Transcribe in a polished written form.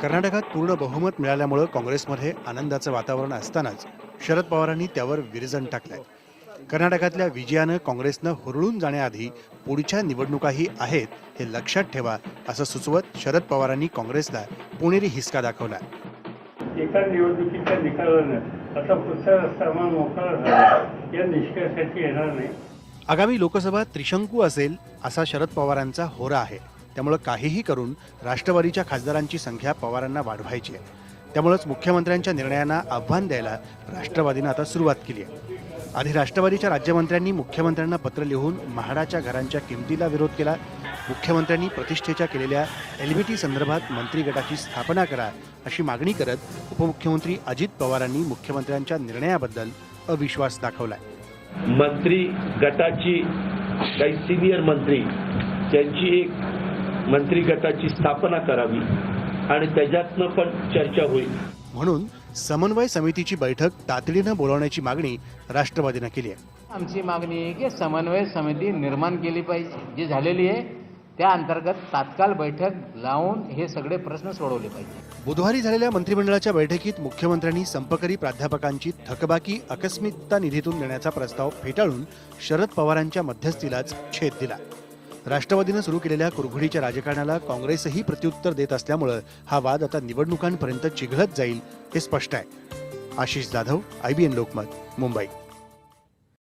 कर्नाटकात पूर्ण बहुमत मिळाल्यामुळे काँग्रेसमध्ये आनंदाचं वातावरण असतानाच शरद पवारांनी त्यावर विरजण टाकलंय. कर्नाटकातल्या विजयानं काँग्रेसनं हुरळून जाण्याआधी पुढच्या निवडणुकाही आहेत हे लक्षात ठेवा असं सुचवत शरद पवारांनी काँग्रेसला पुणेरी हिसका दाखवला. एका निवडणुकीच्या निकालानं आता पुढचा रस्ता मोकळा झाला या निष्कर्षाची येणार नाही. आगामी लोकसभा त्रिशंकू असेल असा शरद पवारांचा होरा आहे. त्यामुळे काहीही करून राष्ट्रवादीच्या खासदारांची संख्या पवारांना वाढवायची आहे. त्यामुळेच मुख्यमंत्र्यांच्या निर्णयांना आव्हान द्यायला राष्ट्रवादीनं आता सुरुवात केली आहे. आधी राष्ट्रवादीच्या राज्यमंत्र्यांनी मुख्यमंत्र्यांना पत्र लिहून म्हाडाच्या घरांच्या किमतीला विरोध केला. मुख्यमंत्र्यांनी प्रतिष्ठेच्या केलेल्या एलबीटी संदर्भात मंत्री गटाची स्थापना करा अशी मागणी करत उपमुख्यमंत्री अजित पवारांनी मुख्यमंत्र्यांच्या निर्णयाबद्दल अविश्वास दाखवलाय. मंत्री गटाची काही सिनियर मंत्री त्यांची एक मंत्री गटाची स्थापना करावी आणि त्याच्यातनं पण चर्चा होईल म्हणून समन्वय समितीची बैठक तातडीनं बोलावण्याची मागणी राष्ट्रवादीनं केली आहे. आमची मागणी आहे की समन्वय समिती निर्माण केली पाहिजे. जी झालेली आहे त्या अंतर्गत तात्काळ बैठक लावून हे सगळे प्रश्न सोडवले पाहिजे. बुधवारी झालेल्या मंत्रिमंडळाच्या बैठकीत मुख्यमंत्र्यांनी संपकरी प्राध्यापकांची थकबाकी आकस्मिकता निधीतून देण्याचा प्रस्ताव फेटाळून शरद पवारांच्या मध्यस्थीलाच छेद दिला. राष्ट्रवादीनं सुरू केलेल्या कुरघोडीच्या राजकारणाला काँग्रेसही प्रत्युत्तर देत असल्यामुळे हा वाद आता निवडणुकांपर्यंत चिघळत जाईल हे स्पष्ट आहे. आशिष जाधव, IBN लोकमत, मुंबई.